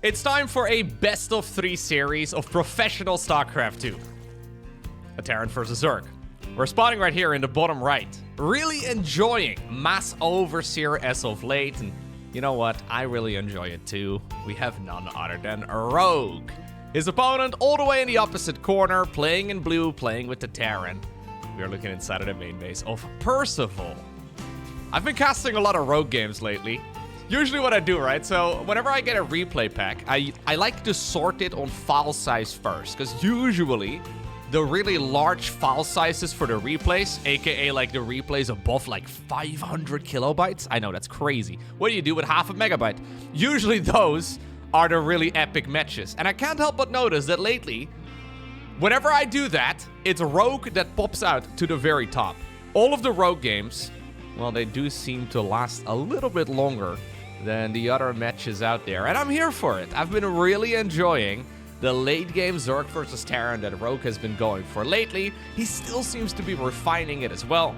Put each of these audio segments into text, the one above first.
It's time for a best of 3 series of professional StarCraft 2. A Terran versus Zerg. We're spotting right here in the bottom right. Really enjoying Mass Overseer as of late, and you know what? I really enjoy it too. We have none other than Rogue. His opponent all the way in the opposite corner, playing in blue, playing with the Terran. We are looking inside of the main base of Percival. I've been casting a lot of Rogue games lately. Usually what I do, right? So whenever I get a replay pack, I like to sort it on file size first, because usually the really large file sizes for the replays, aka like the replays above like 500 kilobytes. I know, that's crazy. What do you do with half a megabyte? Usually those are the really epic matches. And I can't help but notice that lately, whenever I do that, it's Rogue that pops out to the very top. All of the Rogue games, well, they do seem to last a little bit longer than the other matches out there. And I'm here for it. I've been really enjoying the late game Zerg versus Terran that Rogue has been going for lately. He still seems to be refining it as well.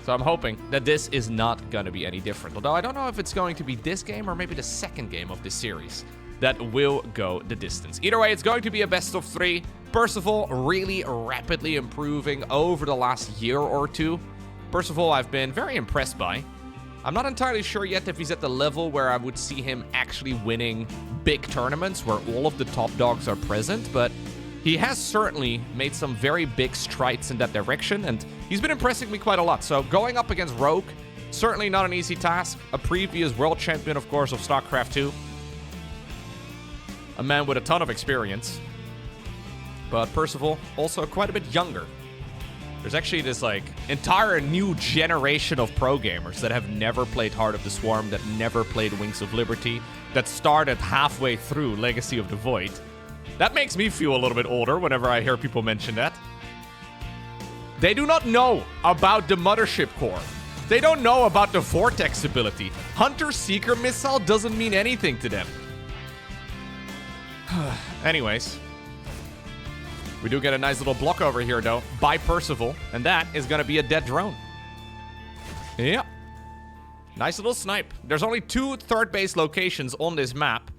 So I'm hoping that this is not going to be any different. Although I don't know if it's going to be this game or maybe the second game of this series that will go the distance. Either way, it's going to be a best of 3. Percival really rapidly improving over the last year or two. Percival I've been very impressed by. I'm not entirely sure yet if he's at the level where I would see him actually winning big tournaments where all of the top dogs are present, but he has certainly made some very big strides in that direction, and he's been impressing me quite a lot. So going up against Rogue, certainly not an easy task. A previous world champion, of course, of StarCraft 2. A man with a ton of experience. But Percival, also quite a bit younger. There's actually this, like, entire new generation of pro gamers that have never played Heart of the Swarm, that never played Wings of Liberty, that started halfway through Legacy of the Void. That makes me feel a little bit older whenever I hear people mention that. They do not know about the Mothership Core. They don't know about the Vortex ability. Hunter-Seeker Missile doesn't mean anything to them. Anyways. We do get a nice little block over here, though, by Percival, and that is going to be a dead drone. Yep. Nice little snipe. There's only 2 third base locations on this map.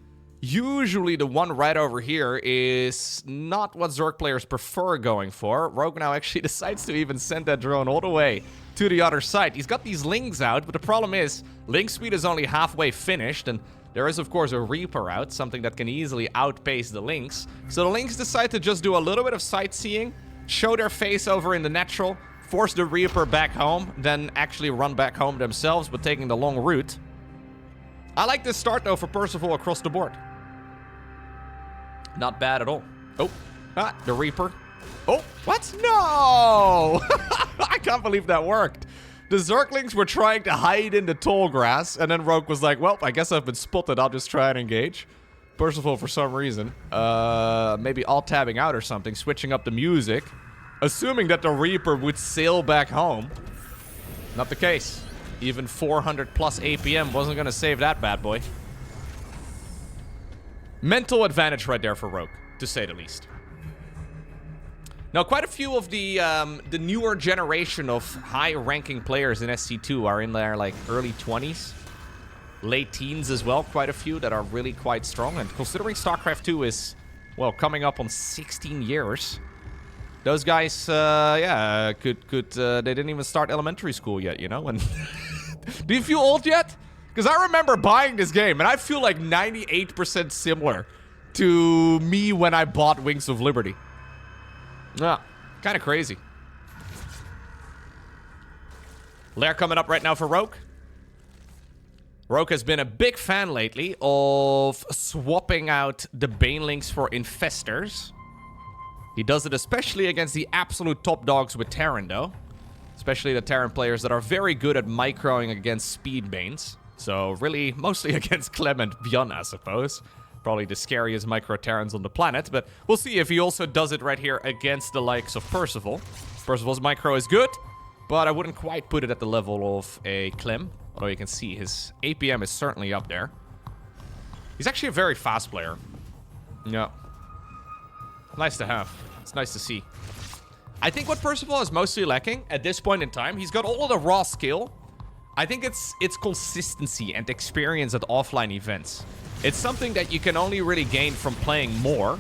Usually the one right over here is not what Zerg players prefer going for. Rogue now actually decides to even send that drone all the way to the other side. He's got these links out, but the problem is link speed is only halfway finished, and there is, of course, a Reaper out, something that can easily outpace the Lynx. So the Lynx decide to just do a little bit of sightseeing, show their face over in the natural, force the Reaper back home, then actually run back home themselves, but taking the long route. I like this start, though, for Percival across the board. Not bad at all. Oh, the Reaper. Oh, what? No! I can't believe that worked. The Zerglings were trying to hide in the tall grass, and then Rogue was like, well, I guess I've been spotted, I'll just try and engage. Percival, for some reason, maybe alt-tabbing out or something, switching up the music, assuming that the Reaper would sail back home. Not the case. Even 400 plus APM wasn't going to save that bad boy. Mental advantage right there for Rogue, to say the least. Now, quite a few of the newer generation of high-ranking players in SC2 are in their, like, early 20s. Late teens as well, quite a few that are really quite strong. And considering StarCraft 2 is, well, coming up on 16 years, those guys, yeah, they didn't even start elementary school yet, you know? And do you feel old yet? Because I remember buying this game, and I feel like 98% similar to me when I bought Wings of Liberty. Yeah, kind of crazy. Lair coming up right now for Rogue. Rogue has been a big fan lately of swapping out the Banelings for Infestors. He does it especially against the absolute top dogs with Terran, though. Especially the Terran players that are very good at microing against speed Banes. So really, mostly against Clement Bjorn, I suppose. Probably the scariest micro-Terrans on the planet, but we'll see if he also does it right here against the likes of Percival. Percival's micro is good, but I wouldn't quite put it at the level of a Clem. Although you can see his APM is certainly up there. He's actually a very fast player. Yeah. Nice to have. It's nice to see. I think what Percival is mostly lacking at this point in time, he's got all of the raw skill. I think it's consistency and experience at offline events. It's something that you can only really gain from playing more.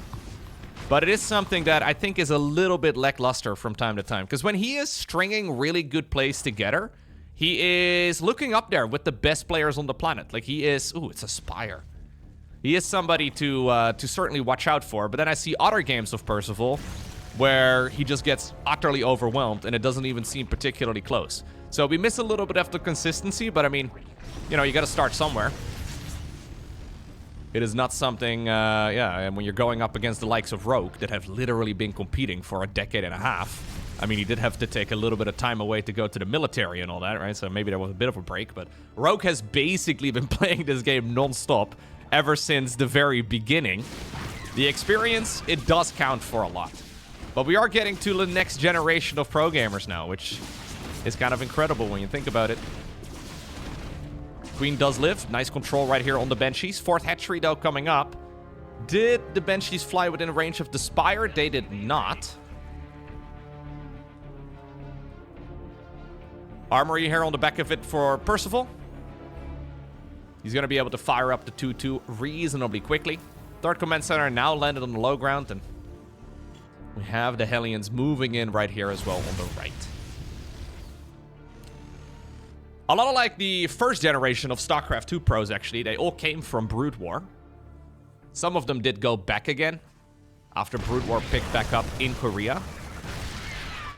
But it is something that I think is a little bit lackluster from time to time. Because when he is stringing really good plays together, he is looking up there with the best players on the planet. Like, he is... Ooh, it's a spire. He is somebody to certainly watch out for. But then I see other games of Percival where he just gets utterly overwhelmed and it doesn't even seem particularly close. So we miss a little bit of the consistency, but I mean, you know, you gotta start somewhere. It is not something, yeah, and when you're going up against the likes of Rogue that have literally been competing for a decade and a half. I mean, he did have to take a little bit of time away to go to the military and all that, right? So maybe there was a bit of a break, but Rogue has basically been playing this game non-stop ever since the very beginning. The experience, it does count for a lot. But we are getting to the next generation of pro gamers now, which is kind of incredible when you think about it. Queen does live. Nice control right here on the banshees. Fourth hatchery, though, coming up. Did the banshees fly within range of the spire? They did not. Armory here on the back of it for Percival. He's going to be able to fire up the 2-2 reasonably quickly. Third command center now landed on the low ground, and we have the Hellions moving in right here as well on the right. A lot of like the first generation of StarCraft 2 pros, actually, they all came from Brood War. Some of them did go back again after Brood War picked back up in Korea.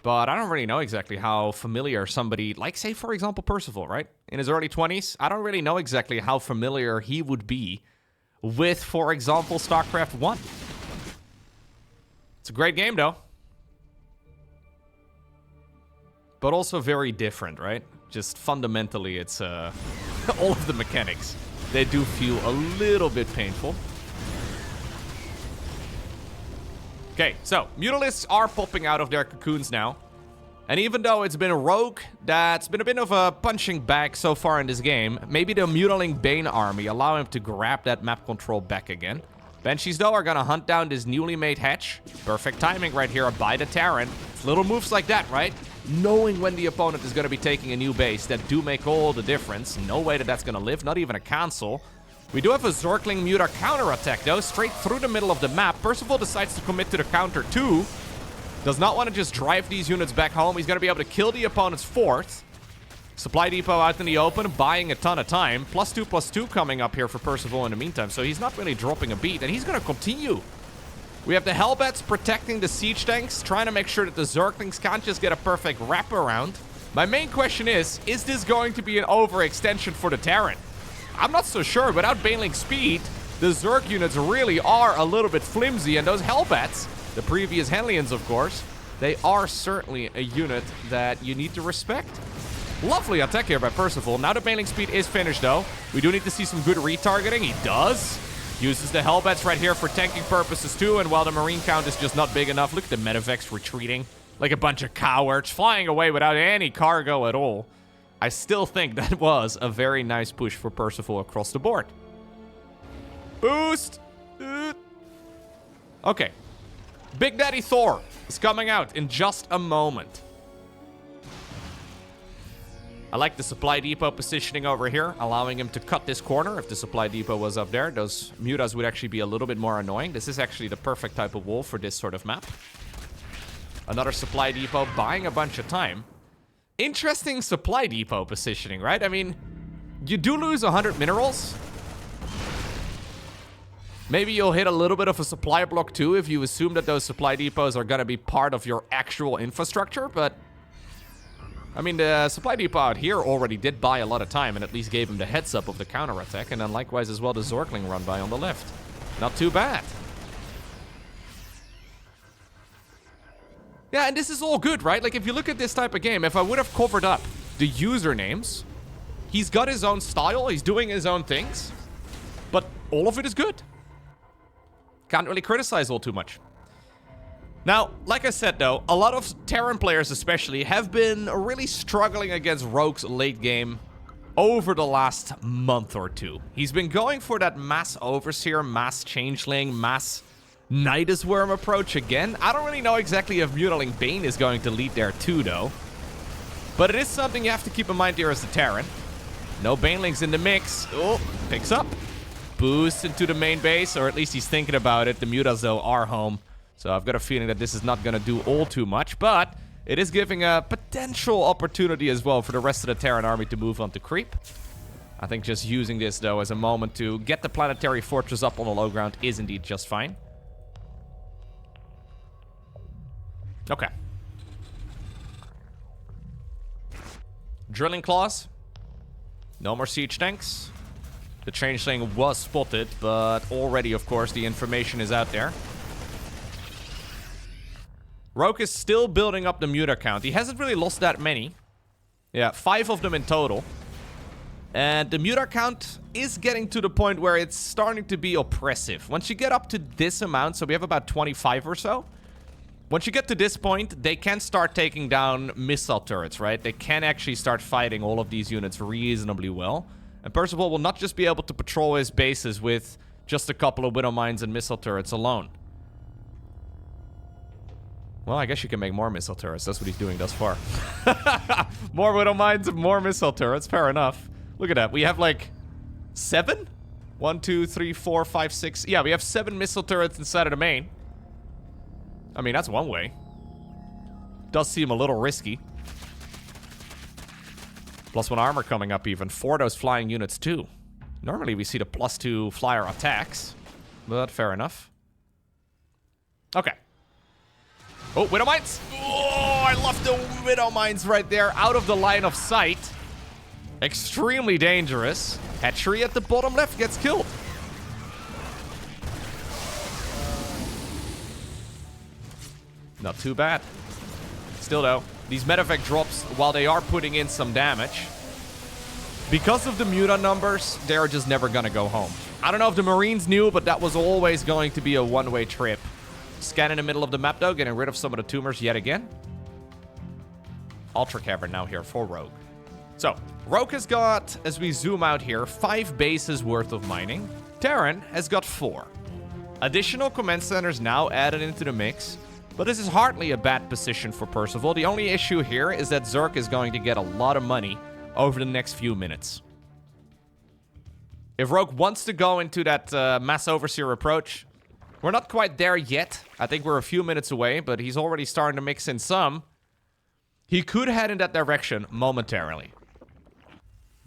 But I don't really know exactly how familiar somebody, like, say, for example, Percival, right? In his early 20s, I don't really know exactly how familiar he would be with, for example, StarCraft 1. It's a great game, though. But also very different, right? Just fundamentally, it's all of the mechanics. They do feel a little bit painful. Okay, so Mutalisks are popping out of their cocoons now. And even though it's been a Rogue that's been a bit of a punching bag so far in this game, maybe the Mutaling Bane army allow him to grab that map control back again. Banshees, though, are going to hunt down this newly made hatch. Perfect timing right here by the Terran. It's little moves like that, right? Knowing when the opponent is going to be taking a new base that do make all the difference. No way that that's going to live, not even a cancel. We do have a Zergling Muta counterattack, though, straight through the middle of the map. Percival decides to commit to the counter, too. Does not want to just drive these units back home. He's going to be able to kill the opponent's fourth. Supply depot out in the open, buying a ton of time. +2/+2 coming up here for Percival in the meantime, so he's not really dropping a beat, and he's going to continue. We have the Hellbats protecting the siege tanks, trying to make sure that the Zerglings can't just get a perfect wraparound. My main question is this going to be an overextension for the Terran? I'm not so sure. Without Baneling speed, the Zerg units really are a little bit flimsy, and those Hellbats, the previous Hellions, of course, they are certainly a unit that you need to respect. Lovely attack here by Percival. Now the Baneling speed is finished, though. We do need to see some good retargeting. He does. Uses the Hellbats right here for tanking purposes, too. And while the Marine count is just not big enough, look at the Medivacs retreating like a bunch of cowards, flying away without any cargo at all. I still think that was a very nice push for Percival across the board. Boost! Okay. Big Daddy Thor is coming out in just a moment. I like the supply depot positioning over here, allowing him to cut this corner. If the supply depot was up there, those Mutas would actually be a little bit more annoying. This is actually the perfect type of wall for this sort of map. Another supply depot, buying a bunch of time. Interesting supply depot positioning, right? I mean, you do lose 100 minerals. Maybe you'll hit a little bit of a supply block too if you assume that those supply depots are going to be part of your actual infrastructure, but I mean, the supply depot out here already did buy a lot of time and at least gave him the heads up of the counterattack, and then likewise as well the Zergling run by on the left. Not too bad. Yeah, and this is all good, right? Like, if you look at this type of game, if I would have covered up the usernames, he's got his own style, he's doing his own things, but all of it is good. Can't really criticize all too much. Now, like I said, though, a lot of Terran players especially have been really struggling against Rogue's late game over the last month or two. He's been going for that mass Overseer, mass Changeling, mass Nidus Worm approach again. I don't really know exactly if Mutaling Bane is going to lead there too, though. But it is something you have to keep in mind here as the Terran. No Banelings in the mix. Oh, picks up. boost into the main base, or at least he's thinking about it. The Mutas, though, are home. So I've got a feeling that this is not going to do all too much, but it is giving a potential opportunity as well for the rest of the Terran army to move on to creep. I think just using this, though, as a moment to get the planetary fortress up on the low ground is indeed just fine. Okay. Drilling claws. No more siege tanks. The changeling was spotted, but already, of course, the information is out there. Rogue is still building up the Muta count. He hasn't really lost that many. Yeah, 5 of them in total. And the Muta count is getting to the point where it's starting to be oppressive. Once you get up to this amount, so we have about 25 or so. Once you get to this point, they can start taking down missile turrets, right? They can actually start fighting all of these units reasonably well. And Percival will not just be able to patrol his bases with just a couple of Widow Mines and missile turrets alone. Well, I guess you can make more missile turrets. That's what he's doing thus far. More Widow Mines and more missile turrets. Fair enough. Look at that. We have like 7? 1, 2, 3, 4, 5, 6. Yeah, we have 7 missile turrets inside of the main. I mean, that's one way. Does seem a little risky. +1 armor coming up even for those flying units too. Normally we see the +2 flyer attacks, but fair enough. Okay. Oh, Widow Mines! Oh, I love the Widow Mines right there, out of the line of sight. Extremely dangerous. Hatchery at the bottom left gets killed. Not too bad. Still though, these medevac drops, while they are putting in some damage, because of the Muta numbers, they're just never gonna go home. I don't know if the Marines knew, but that was always going to be a one-way trip. Scan in the middle of the map though, getting rid of some of the tumors yet again. Ultra Cavern now here for Rogue. So, Rogue has got, as we zoom out here, 5 bases worth of mining. Terran has got 4. Additional command centers now added into the mix. But this is hardly a bad position for Percival. The only issue here is that Zerg is going to get a lot of money over the next few minutes. If Rogue wants to go into that mass overseer approach, we're not quite there yet. I think we're a few minutes away, but he's already starting to mix in some. He could head in that direction momentarily.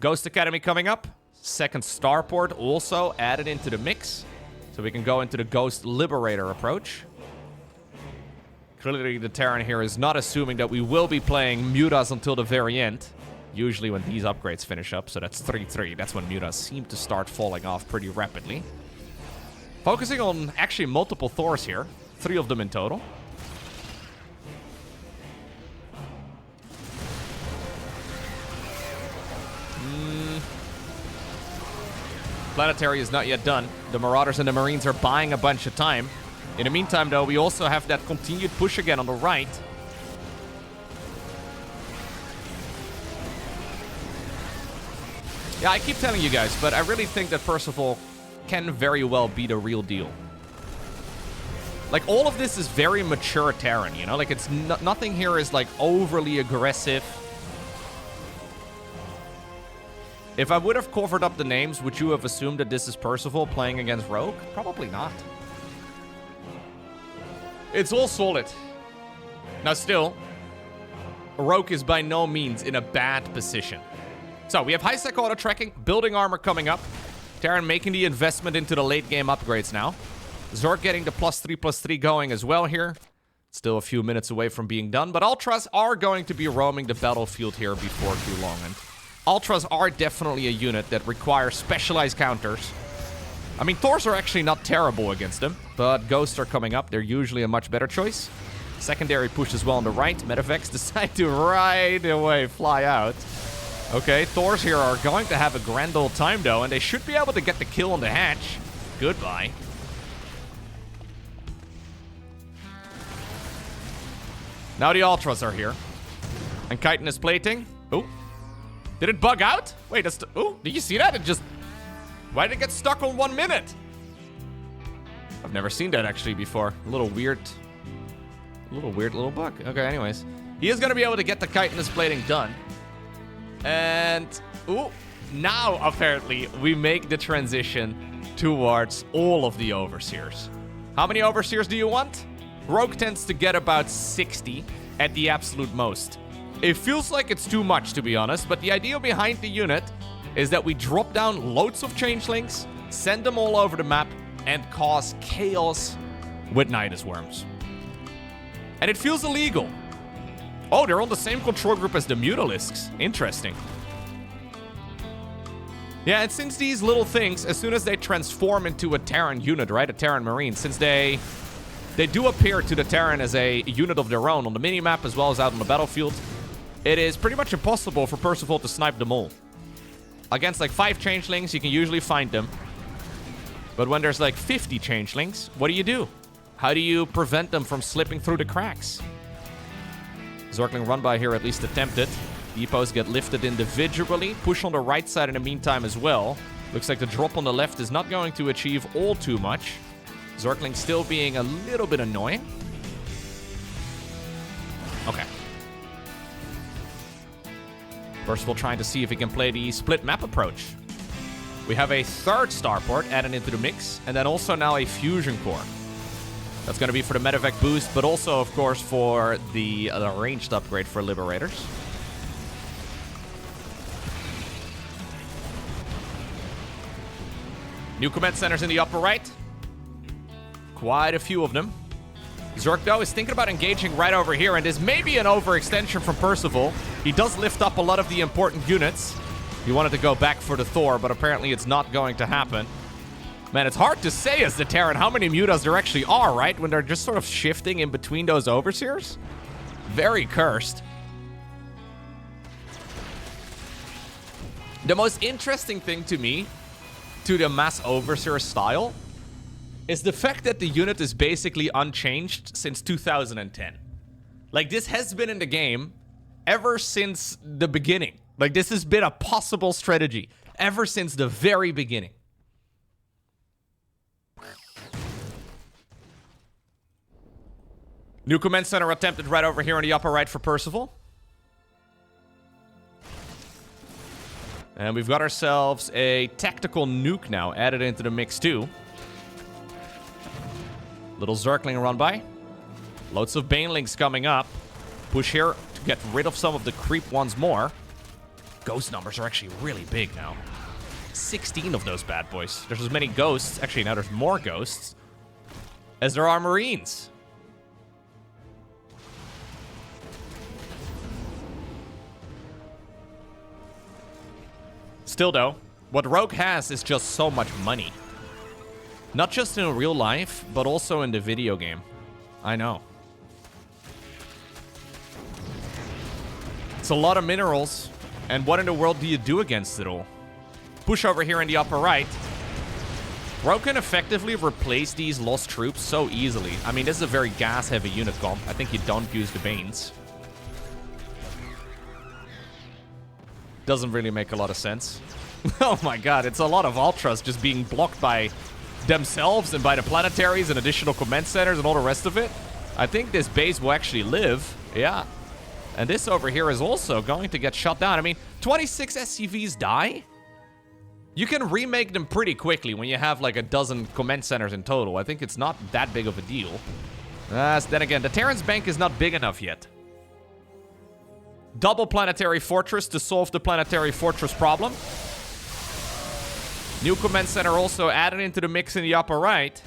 Ghost Academy coming up. Second starport also added into the mix. So we can go into the Ghost Liberator approach. Clearly, the Terran here is not assuming that we will be playing Mutas until the very end. Usually when these upgrades finish up, so that's 3-3. That's when Mutas seem to start falling off pretty rapidly. Focusing on actually multiple Thors here. 3 of them in total. Planetary is not yet done. The Marauders and the Marines are buying a bunch of time. In the meantime, though, we also have that continued push again on the right. Yeah, I keep telling you guys, but I really think that Percival can very well be the real deal. Like, all of this is very mature Terran, you know? Like, it's nothing here is, like, overly aggressive. If I would have covered up the names, would you have assumed that this is Percival playing against Rogue? Probably not. It's all solid. Now still, Rogue is by no means in a bad position. So we have high-sec auto tracking, building armor coming up. Terran making the investment into the late game upgrades now. Zerg getting the +3/+3 going as well here. Still a few minutes away from being done, but Ultras are going to be roaming the battlefield here before too long. And Ultras are definitely a unit that requires specialized counters. I mean, Thors are actually not terrible against them, but Ghosts are coming up. They're usually a much better choice. Secondary push as well on the right. Medevacs decide to right away fly out. Okay, Thors here are going to have a grand old time, though, and they should be able to get the kill on the hatch. Goodbye. Now the Ultras are here. And Chitin is plating. Oh. Did it bug out? Wait, that's... Oh, did you see that? It just... Why did it get stuck on 1 minute? I've never seen that actually before. A little weird little bug. Okay, anyways. He is going to be able to get the chitinous plating done. And, ooh, now apparently we make the transition towards all of the Overseers. How many Overseers do you want? Rogue tends to get about 60 at the absolute most. It feels like it's too much, to be honest, but the idea behind the unit is that we drop down loads of changelings, send them all over the map, and cause chaos with Nidus worms. And it feels illegal. Oh, they're on the same control group as the Mutalisks. Interesting. Yeah, and since these little things, as soon as they transform into a Terran unit, right, a Terran Marine, since they do appear to the Terran as a unit of their own on the minimap as well as out on the battlefield, it is pretty much impossible for Percival to snipe them all. Against like 5 changelings, you can usually find them. But when there's like 50 changelings, what do? How do you prevent them from slipping through the cracks? Zergling run by here at least attempted. Depots get lifted individually. Push on the right side in the meantime as well. Looks like the drop on the left is not going to achieve all too much. Zergling still being a little bit annoying. Okay. Percival trying to see if he can play the split map approach. We have a third starport added into the mix, and then also now a fusion core. That's going to be for the medevac boost, but also, of course, for the ranged upgrade for Liberators. New command centers in the upper right. Quite a few of them. Zerg, though, is thinking about engaging right over here, and this may be an overextension from Percival. He does lift up a lot of the important units. He wanted to go back for the Thor, but apparently it's not going to happen. Man, it's hard to say as the Terran how many Mutas there actually are, right? When they're just sort of shifting in between those Overseers. Very cursed. The most interesting thing to me, to the mass Overseer style, is the fact that the unit is basically unchanged since 2010. Like, this has been in the game ever since the beginning. Like, this has been a possible strategy ever since the very beginning. New command center attempted right over here in the upper right for Percival. And we've got ourselves a tactical nuke now added into the mix too. Little Zergling run by. Loads of Banelings coming up. Push here to get rid of some of the creep once more. Ghost numbers are actually really big now. 16 of those bad boys. There's as many ghosts. Actually, now there's more ghosts as there are Marines. Still, though, what Rogue has is just so much money. Not just in real life, but also in the video game. I know. It's a lot of minerals. And what in the world do you do against it all? Push over here in the upper right. Rogue can effectively replace these lost troops so easily. I mean, this is a very gas-heavy unit comp. I think you don't use the Banes. Doesn't really make a lot of sense. Oh my god, it's a lot of Ultras just being blocked by themselves and by the planetaries and additional command centers and all the rest of it. I think this base will actually live. Yeah. And this over here is also going to get shut down. I mean, 26 SCVs die? You can remake them pretty quickly when you have like a dozen command centers in total. I think it's not that big of a deal. Then again, the Terran's bank is not big enough yet. Double planetary fortress to solve the planetary fortress problem. New command center also added into the mix in the upper right.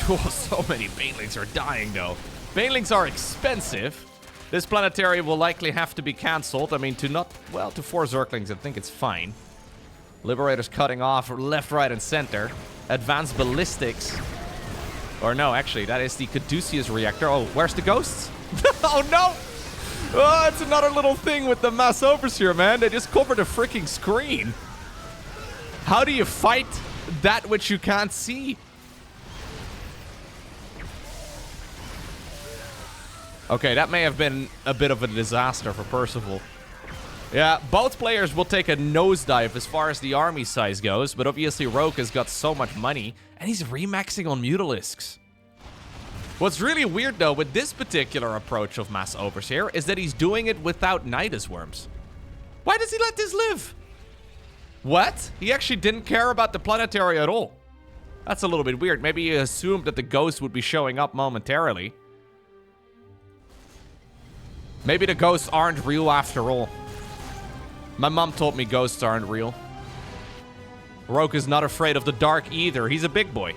Oh, so many Banelings are dying, though. Banelings are expensive. This planetary will likely have to be cancelled. I mean, to 4 Zerglings, I think it's fine. Liberators cutting off left, right, and center. Advanced ballistics. Or no, actually, that is the Caduceus reactor. Oh, where's the ghosts? Oh, no! Oh, it's another little thing with the mass overseer, man. They just covered a freaking screen. How do you fight that which you can't see? Okay, that may have been a bit of a disaster for Percival. Yeah, both players will take a nosedive as far as the army size goes, but obviously Rogue has got so much money, and he's remaxing on Mutalisks. What's really weird, though, with this particular approach of Mass Overseer is that he's doing it without Nidus worms. Why does he let this live? What? He actually didn't care about the planetary at all. That's a little bit weird. Maybe he assumed that the ghost would be showing up momentarily. Maybe the ghosts aren't real after all. My mom told me ghosts aren't real. Rogue is not afraid of the dark either. He's a big boy.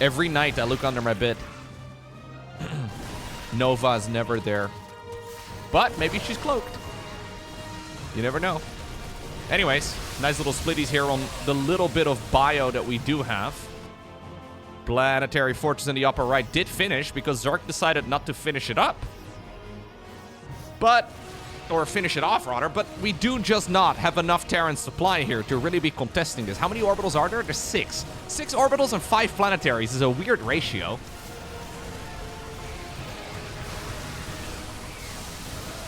Every night I look under my bed. Nova is never there. But maybe she's cloaked. You never know. Anyways, nice little splitties here on the little bit of bio that we do have. Planetary Fortress in the upper right did finish because Zerg decided not to finish it up. Or finish it off, rather. But we do just not have enough Terran supply here to really be contesting this. How many orbitals are there? There's 6. 6 orbitals and 5 planetaries is a weird ratio.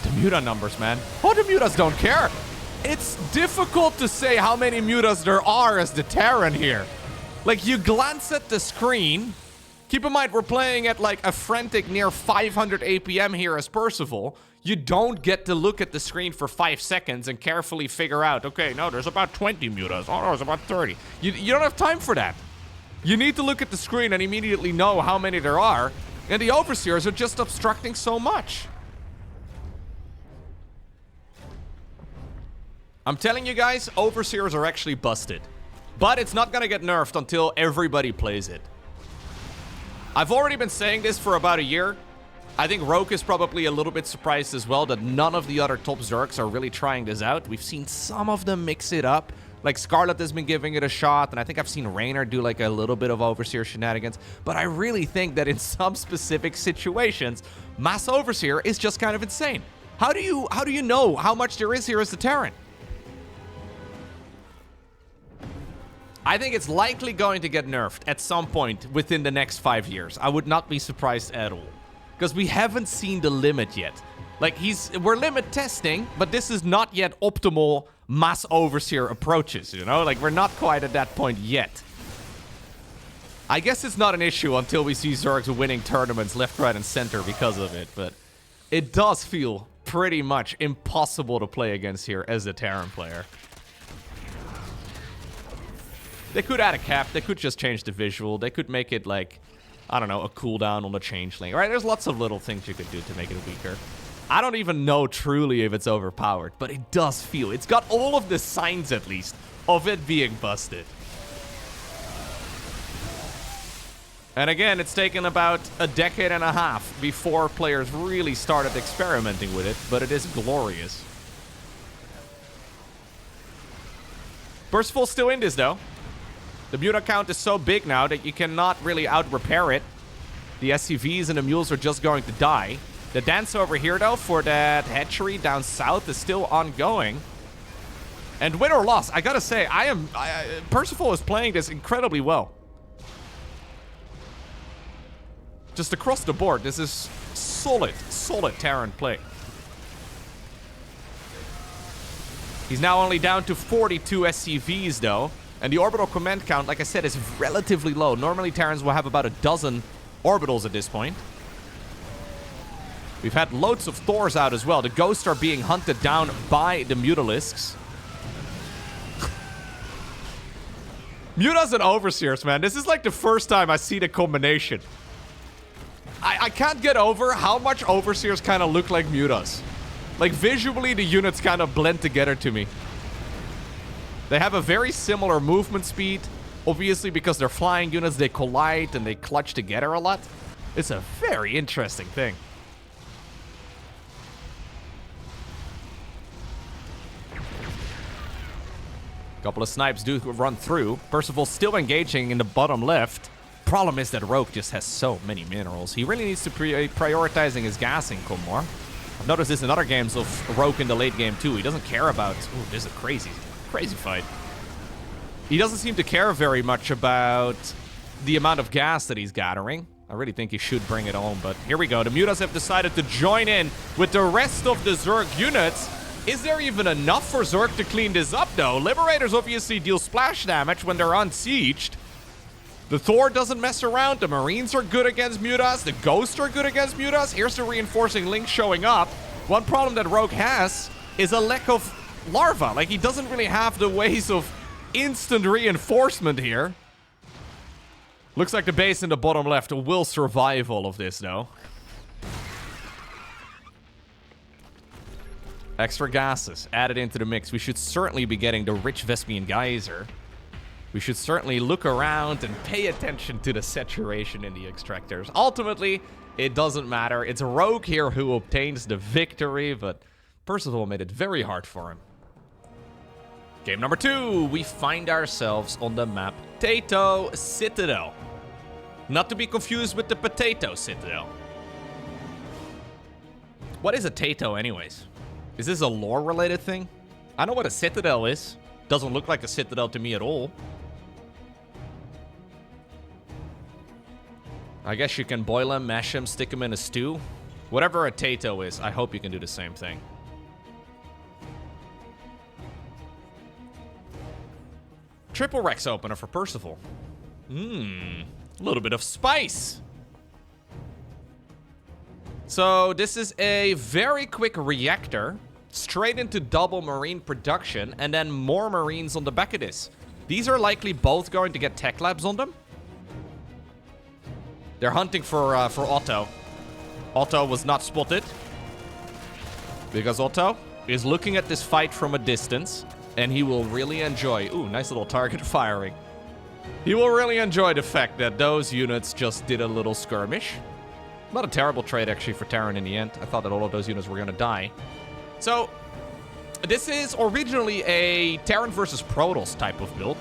The Muta numbers, man. Oh, the Mutas don't care. It's difficult to say how many Mutas there are as the Terran here. Like, you glance at the screen. Keep in mind, we're playing at like a frantic near 500 APM here as Percival. You don't get to look at the screen for 5 seconds and carefully figure out, okay, no, there's about 20 Mutas. Oh, no, there's about 30. You don't have time for that. You need to look at the screen and immediately know how many there are. And the Overseers are just obstructing so much. I'm telling you guys, Overseers are actually busted. But it's not gonna get nerfed until everybody plays it. I've already been saying this for about a year. I think Rogue is probably a little bit surprised as well that none of the other top Zergs are really trying this out. We've seen some of them mix it up. Like Scarlet has been giving it a shot, and I think I've seen Raynor do like a little bit of Overseer shenanigans. But I really think that in some specific situations, Mass Overseer is just kind of insane. How do you know how much there is here as the Terran? I think it's likely going to get nerfed at some point within the next 5 years. I would not be surprised at all. Because we haven't seen the limit yet. Like, we're limit testing, but this is not yet optimal Mass Overseer approaches, you know? Like, we're not quite at that point yet. I guess it's not an issue until we see Zergs winning tournaments left, right, and center because of it, but it does feel pretty much impossible to play against here as a Terran player. They could add a cap. They could just change the visual. They could make it like, I don't know, a cooldown on the changeling. Right? There's lots of little things you could do to make it weaker. I don't even know truly if it's overpowered, but it does feel. It's got all of the signs, at least, of it being busted. And again, it's taken about a decade and a half before players really started experimenting with it, but it is glorious. Percival's still in this, though. The Muta count is so big now that you cannot really out-repair it. The SCVs and the mules are just going to die. The dance over here, though, for that hatchery down south is still ongoing. And win or loss, I gotta say, Percival is playing this incredibly well. Just across the board, this is solid Terran play. He's now only down to 42 SCVs, though. And the orbital command count, like I said, is relatively low. Normally, Terrans will have about a dozen orbitals at this point. We've had loads of Thors out as well. The ghosts are being hunted down by the Mutalisks. Mutas and Overseers, man. This is like the first time I see the combination. I can't get over how much Overseers kind of look like Mutas. Like, visually, the units kind of blend together to me. They have a very similar movement speed. Obviously, because they're flying units, they collide and they clutch together a lot. It's a very interesting thing. Couple of snipes do run through. Percival's still engaging in the bottom left. Problem is that Rogue just has so many minerals. He really needs to prioritizing his gas income more. I've noticed this in other games of Rogue in the late game too. He doesn't care about... Ooh, this is a crazy fight. He doesn't seem to care very much about the amount of gas that he's gathering. I really think he should bring it home, but here we go. The Mutas have decided to join in with the rest of the Zerg units. Is there even enough for Zerg to clean this up, though? Liberators obviously deal splash damage when they're unsieged. The Thor doesn't mess around. The Marines are good against Mutas. The Ghosts are good against Mutas. Here's the reinforcing link showing up. One problem that Rogue has is a lack of larva. Like, he doesn't really have the ways of instant reinforcement here. Looks like the base in the bottom left will survive all of this, though. Extra gases added into the mix. We should certainly be getting the rich Vespian geyser. We should certainly look around and pay attention to the saturation in the extractors. Ultimately, it doesn't matter. It's Rogue here who obtains the victory, but Percival made it very hard for him. Game number 2. We find ourselves on the map Tato Citadel. Not to be confused with the Potato Citadel. What is a Tato anyways? Is this a lore-related thing? I know what a citadel is. Doesn't look like a citadel to me at all. I guess you can boil them, mash them, stick them in a stew. Whatever a Tato is, I hope you can do the same thing. Triple Rex opener for Percival. A little bit of spice. So this is a very quick reactor, straight into double marine production, and then more marines on the back of this. These are likely both going to get tech labs on them. They're hunting for Otto. Otto was not spotted, because Otto is looking at this fight from a distance, and he will really enjoy... Ooh, nice little target firing. He will really enjoy the fact that those units just did a little skirmish. Not a terrible trade, actually, for Terran in the end. I thought that all of those units were going to die. So, this is originally a Terran versus Protoss type of build.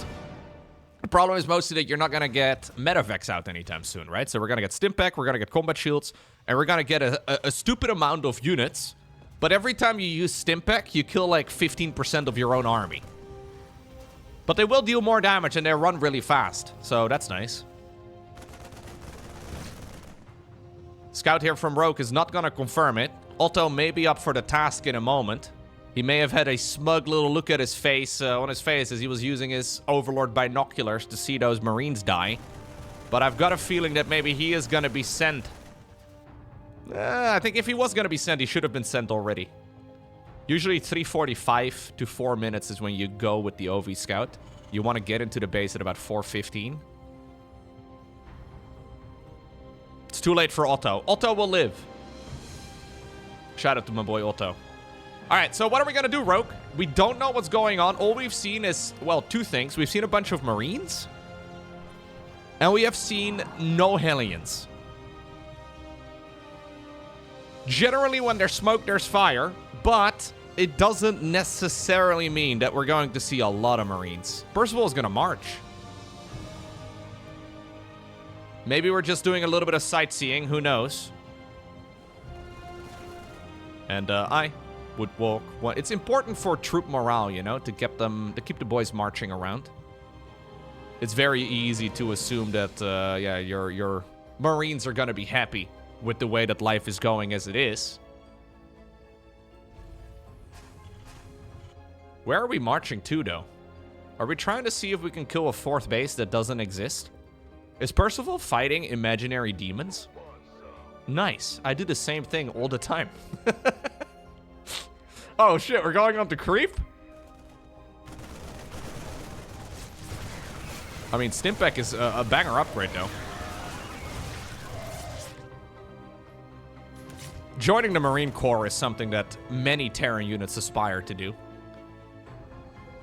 The problem is mostly that you're not going to get Metavex out anytime soon, right? So we're going to get Stimpack, we're going to get Combat Shields, and we're going to get a stupid amount of units. But every time you use Stimpack, you kill like 15% of your own army. But they will deal more damage, and they run really fast. So that's nice. Scout here from Rogue is not going to confirm it. Otto may be up for the task in a moment. He may have had a smug little look at his face, on his face as he was using his Overlord binoculars to see those Marines die. But I've got a feeling that maybe he is going to be sent. I think if he was going to be sent, he should have been sent already. Usually 3:45 to 4 minutes is when you go with the OV Scout. You want to get into the base at about 4:15. It's too late for Otto. Otto will live. Shout out to my boy Otto. Alright, so what are we going to do, Rogue? We don't know what's going on. All we've seen is, well, two things. We've seen a bunch of Marines. And we have seen no Hellions. Generally, when there's smoke, there's fire. But it doesn't necessarily mean that we're going to see a lot of Marines. Percival is going to march. Maybe we're just doing a little bit of sightseeing. Who knows? And I would walk. Well, it's important for troop morale, you know, to keep the boys marching around. It's very easy to assume that, yeah, your Marines are gonna be happy with the way that life is going as it is. Where are we marching to, though? Are we trying to see if we can kill a fourth base that doesn't exist? Is Percival fighting imaginary demons? Nice. I do the same thing all the time. Oh shit, we're going on to creep? I mean, Stimpack is a banger upgrade, though. Joining the Marine Corps is something that many Terran units aspire to do.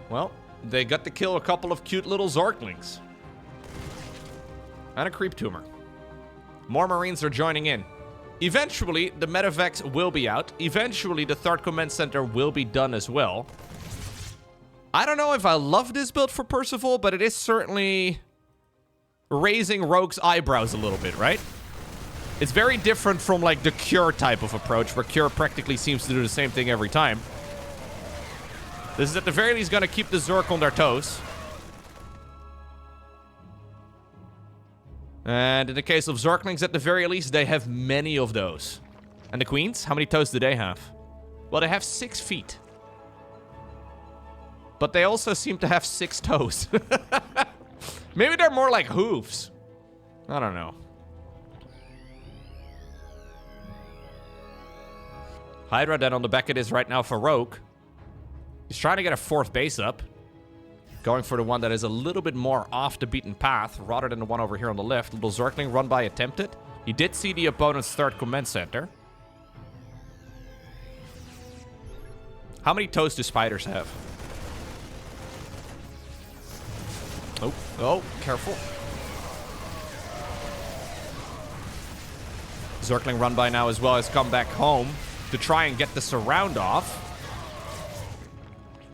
Well, they got to kill a couple of cute little Zorklings. And a creep tumor. More Marines are joining in. Eventually, the Metavex will be out. Eventually, the third command center will be done as well. I don't know if I love this build for Percival, but it is certainly raising Rogue's eyebrows a little bit, right? It's very different from, like, the Cure type of approach, where Cure practically seems to do the same thing every time. This is at the very least going to keep the Zerg on their toes. And in the case of Zerglings, at the very least, they have many of those. And the Queens? How many toes do they have? Well, they have 6 feet. But they also seem to have 6 toes. Maybe they're more like hooves. I don't know. Hydra then on the back it is right now for Rogue. He's trying to get a 4th base up. Going for the one that is a little bit more off the beaten path rather than the one over here on the left. Little Zergling run by attempted. He did see the opponent's 3rd command center. How many toes do spiders have? Oh, oh, careful. Zergling run by now as well has come back home to try and get the surround off.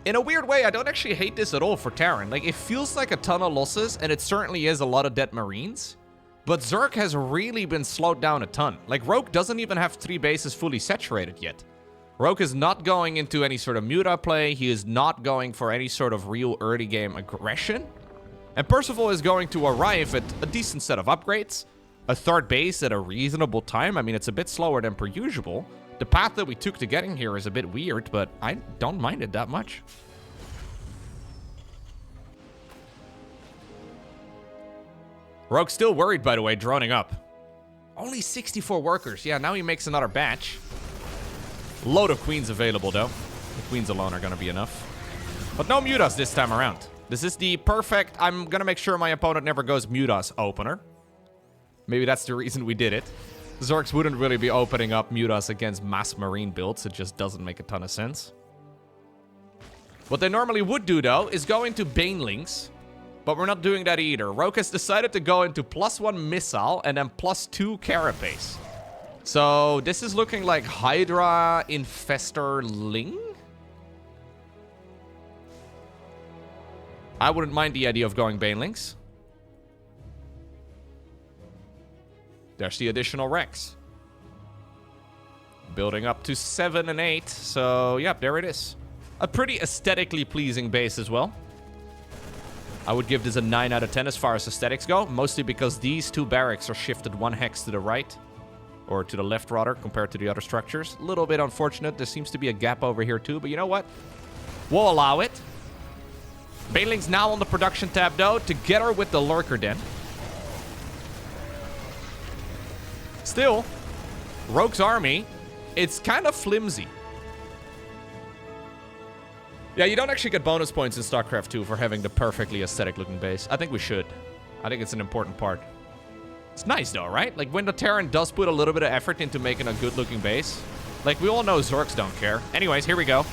In a weird way, I don't actually hate this at all for Terran. Like, it feels like a ton of losses, and it certainly is a lot of dead Marines. But Zerg has really been slowed down a ton. Like, Rogue doesn't even have 3 bases fully saturated yet. Rogue is not going into any sort of Muta play. He is not going for any sort of real early game aggression. And Percival is going to arrive at a decent set of upgrades. A 3rd base at a reasonable time. I mean, it's a bit slower than per usual. The path that we took to getting here is a bit weird, but I don't mind it that much. Rogue's still worried, by the way, droning up. Only 64 workers. Yeah, now he makes another batch. Load of queens available, though. The queens alone are going to be enough. But no Mutas this time around. This is the perfect... I'm going to make sure my opponent never goes Mutas opener. Maybe that's the reason we did it. Zergs wouldn't really be opening up Mutas against mass marine builds. It just doesn't make a ton of sense. What they normally would do, though, is go into Banelings. But we're not doing that either. Rogue has decided to go into +1 missile and then +2 carapace. So this is looking like Hydra Infestor Ling? I wouldn't mind the idea of going Banelings. There's the additional Rex. Building up to 7 and 8. So, yep, there it is. A pretty aesthetically pleasing base as well. I would give this a 9 out of 10 as far as aesthetics go. Mostly because these 2 barracks are shifted 1 hex to the right. Or to the left, rather, compared to the other structures. A little bit unfortunate. There seems to be a gap over here, too. But you know what? We'll allow it. Banelings now on the production tab, though, together with the Lurker Den. Still, Rogue's army, it's kind of flimsy. Yeah, you don't actually get bonus points in StarCraft 2 for having the perfectly aesthetic-looking base. I think we should. I think it's an important part. It's nice, though, right? Like, when the Terran does put a little bit of effort into making a good-looking base. Like, we all know Zergs don't care. Anyways, here we go.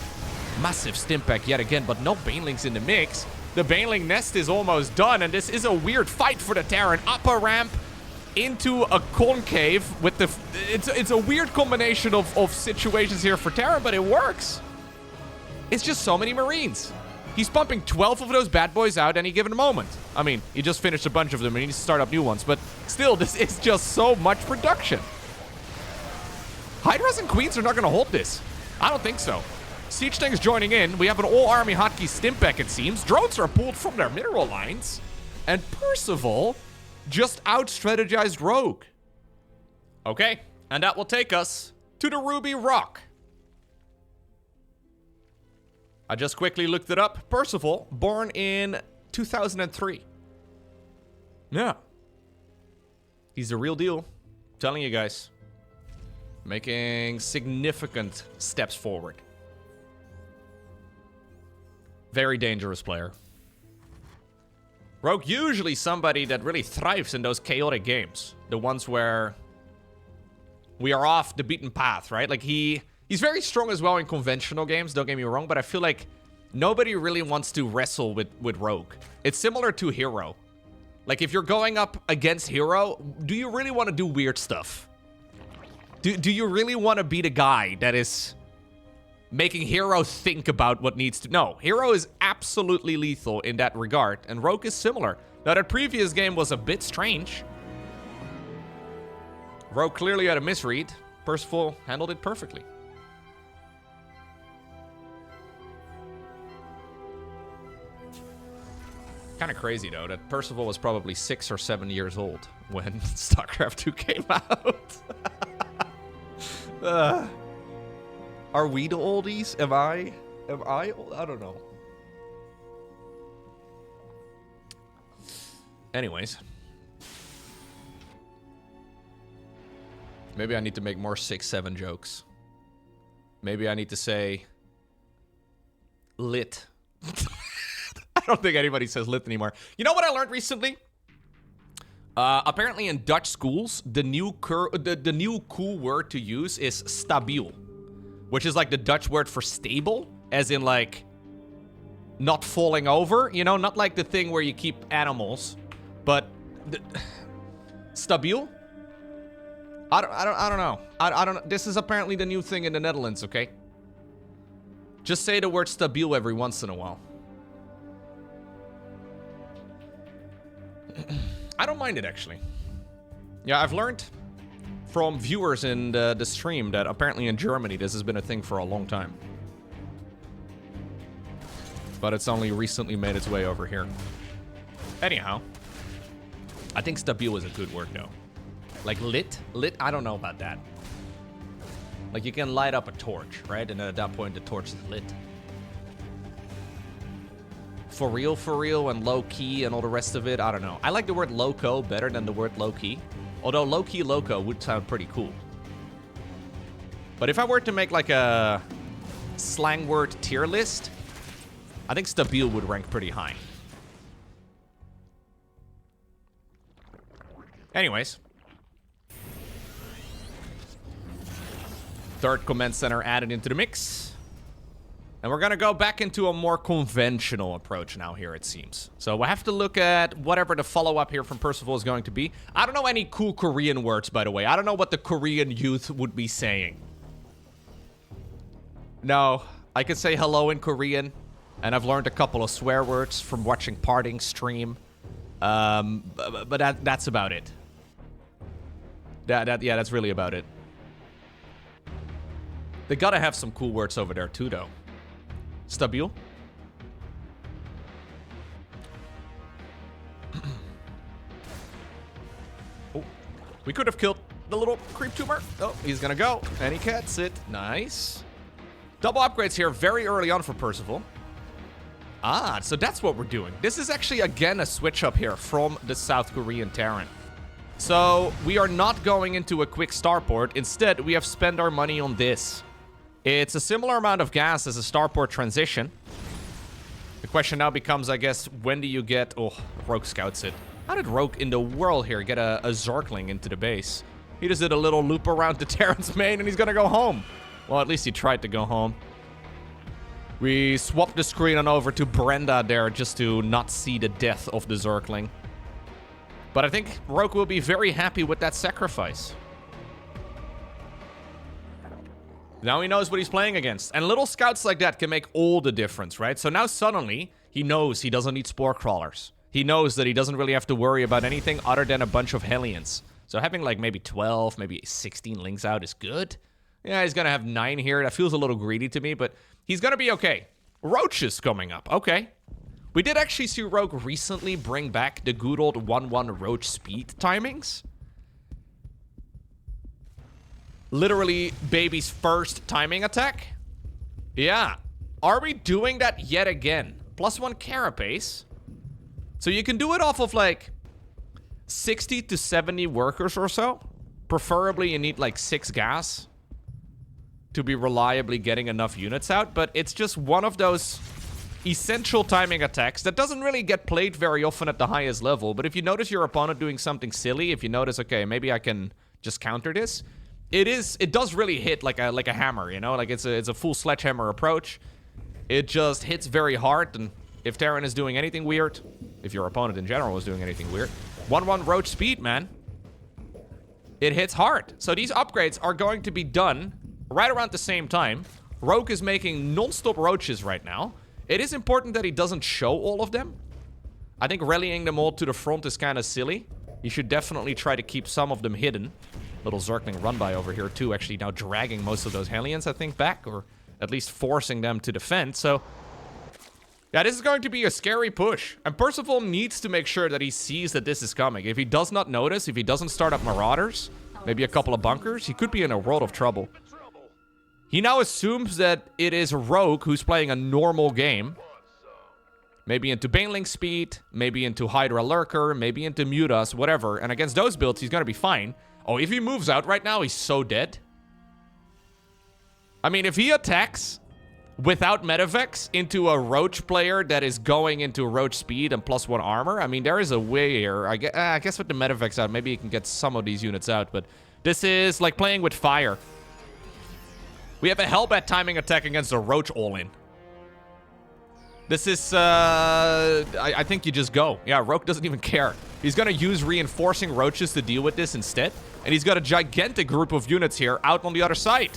Massive Stimpak yet again, but no Banelings in the mix. The Baneling nest is almost done, and this is a weird fight for the Terran. Up a ramp into a concave with the... It's a weird combination of situations here for Terran, but it works. It's just so many Marines. He's pumping 12 of those bad boys out any given moment. I mean, he just finished a bunch of them and he needs to start up new ones, but still, this is just so much production. Hydras and Queens are not going to hold this. I don't think so. Siege Tanks joining in. We have an all-army hotkey Stimpak, it seems. Drones are pulled from their mineral lines. And Percival just out-strategized Rogue. Okay, and that will take us to the Ruby Rock. I just quickly looked it up. Percival, born in 2003. Yeah. He's the real deal. I'm telling you guys. Making significant steps forward. Very dangerous player. Rogue usually somebody that really thrives in those chaotic games. The ones where we are off the beaten path, right? Like he's very strong as well in conventional games, don't get me wrong, but I feel like nobody really wants to wrestle with Rogue. It's similar to Hero. Like if you're going up against Hero, do you really want to do weird stuff? Do you really want to be the guy that is making Hero think about what needs to... No, Hero is absolutely lethal in that regard, and Rogue is similar. Now, that previous game was a bit strange. Rogue clearly had a misread. Percival handled it perfectly. Kind of crazy, though, that Percival was probably 6 or 7 years old when StarCraft 2 came out. Are we the oldies? Am I old? I don't know. Anyways. Maybe I need to make more 6-7 jokes. Maybe I need to say Lit. I don't think anybody says lit anymore. You know what I learned recently? Apparently in Dutch schools, the new cool word to use is stabiel, which is like the Dutch word for stable, as in like not falling over, you know, not like the thing where you keep animals, but stabiel. I don't know. I don't. This is apparently the new thing in the Netherlands. Okay. Just say the word stabiel every once in a while. I don't mind it, actually. Yeah, I've learned from viewers in the stream that apparently in Germany this has been a thing for a long time. But it's only recently made its way over here. Anyhow, I think stabiel is a good word, though. Like lit? Lit? I don't know about that. Like you can light up a torch, right? And at that point, the torch is lit. For real, and low-key and all the rest of it, I don't know. I like the word loco better than the word low-key. Although low-key loco would sound pretty cool. But if I were to make like a slang word tier list, I think stabiel would rank pretty high. Anyways. Third command center added into the mix. And we're going to go back into a more conventional approach now here, it seems. So we'll have to look at whatever the follow-up here from Percival is going to be. I don't know any cool Korean words, by the way. I don't know what the Korean youth would be saying. No, I could say hello in Korean. And I've learned a couple of swear words from watching Parting stream. But that's about it. Yeah, that's really about it. They gotta have some cool words over there too, though. Stabiel. Oh, we could have killed the little creep tumor. Oh, he's gonna go. And he gets it. Nice. Double upgrades here very early on for Percival. Ah, so that's what we're doing. This is actually, again, a switch up here from the South Korean Terran. So we are not going into a quick starport. Instead, we have spent our money on this. It's a similar amount of gas as a starport transition. The question now becomes, I guess, when do you get... Oh, Rogue scouts it. How did Rogue in the world here get a Zergling into the base? He just did a little loop around the Terran's main and he's gonna go home. Well, at least he tried to go home. We swapped the screen on over to Brenda there just to not see the death of the Zergling. But I think Rogue will be very happy with that sacrifice. Now he knows what he's playing against. And little scouts like that can make all the difference, right? So now suddenly, he knows he doesn't need spore crawlers. He knows that he doesn't really have to worry about anything other than a bunch of Hellions. So having like maybe 12, maybe 16 Lings out is good. Yeah, he's going to have 9 here. That feels a little greedy to me, but he's going to be okay. Roach is coming up. Okay. We did actually see Rogue recently bring back the good old 1-1 Roach speed timings. Literally baby's first timing attack. Yeah. Are we doing that yet again? +1 carapace. So you can do it off of like 60 to 70 workers or so. Preferably you need like 6 gas to be reliably getting enough units out. But it's just one of those essential timing attacks that doesn't really get played very often at the highest level. But if you notice your opponent doing something silly, if you notice, okay, maybe I can just counter this. It does really hit like a hammer, you know? Like it's a full sledgehammer approach. It just hits very hard, and if Terran is doing anything weird, if your opponent in general is doing anything weird, 1-1 Roach speed, man. It hits hard. So these upgrades are going to be done right around the same time. Rogue is making non-stop Roaches right now. It is important that he doesn't show all of them. I think rallying them all to the front is kind of silly. You should definitely try to keep some of them hidden. Little Zergling run by over here too, actually now dragging most of those Hellions, I think, back, or at least forcing them to defend. So yeah, this is going to be a scary push. And Percival needs to make sure that he sees that this is coming. If he does not notice, if he doesn't start up Marauders, maybe a couple of bunkers, he could be in a world of trouble. He now assumes that it is Rogue who's playing a normal game. Maybe into Baneling speed, maybe into Hydra Lurker, maybe into Mutas, whatever. And against those builds, he's going to be fine. Oh, if he moves out right now, he's so dead. I mean, if he attacks without Medevacs into a Roach player that is going into Roach speed and +1 armor. I mean, there is a way here. I guess with the Medevacs out, maybe you can get some of these units out, but this is like playing with fire. We have a Hellbat timing attack against a Roach all-in. This is, I think you just go. Yeah, Roach doesn't even care. He's gonna use reinforcing Roaches to deal with this instead. And he's got a gigantic group of units here out on the other side.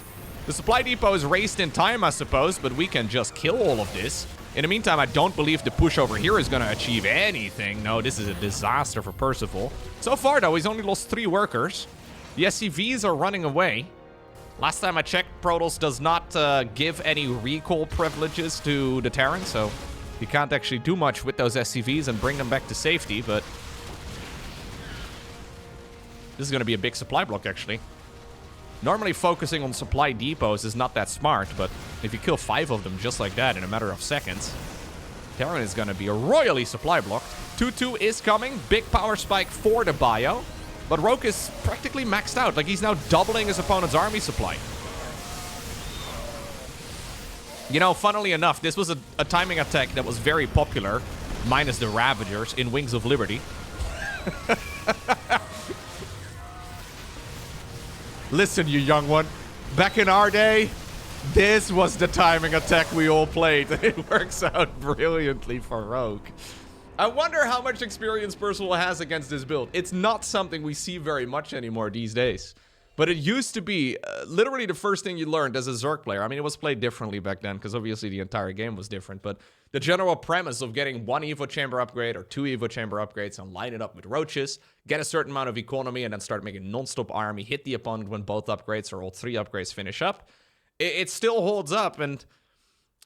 The supply depot is raced in time, I suppose, but we can just kill all of this. In the meantime, I don't believe the push over here is gonna achieve anything. No, this is a disaster for Percival. So far, though, he's only lost 3 workers. The SCVs are running away. Last time I checked, Protoss does not give any recall privileges to the Terran, so you can't actually do much with those SCVs and bring them back to safety, but this is going to be a big supply block, actually. Normally focusing on supply depots is not that smart, but if you kill 5 of them just like that in a matter of seconds, Terran is going to be royally supply blocked. 2-2 is coming. Big power spike for the bio. But Rogue is practically maxed out. Like, he's now doubling his opponent's army supply. You know, funnily enough, this was a timing attack that was very popular, minus the Ravagers, in Wings of Liberty. Listen, you young one. Back in our day, this was the timing attack we all played. It works out brilliantly for Rogue. I wonder how much experience Percival has against this build. It's not something we see very much anymore these days. But it used to be literally the first thing you learned as a Zerg player. I mean, it was played differently back then, because obviously the entire game was different. But the general premise of getting 1 Evo Chamber upgrade or 2 Evo Chamber upgrades and line it up with Roaches, get a certain amount of economy, and then start making non-stop army, hit the opponent when both upgrades or all 3 upgrades finish up. It still holds up, and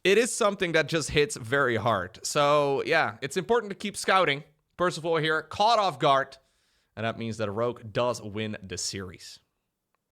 it is something that just hits very hard. So, yeah, it's important to keep scouting. Percival here, caught off guard. And that means that Rogue does win the series.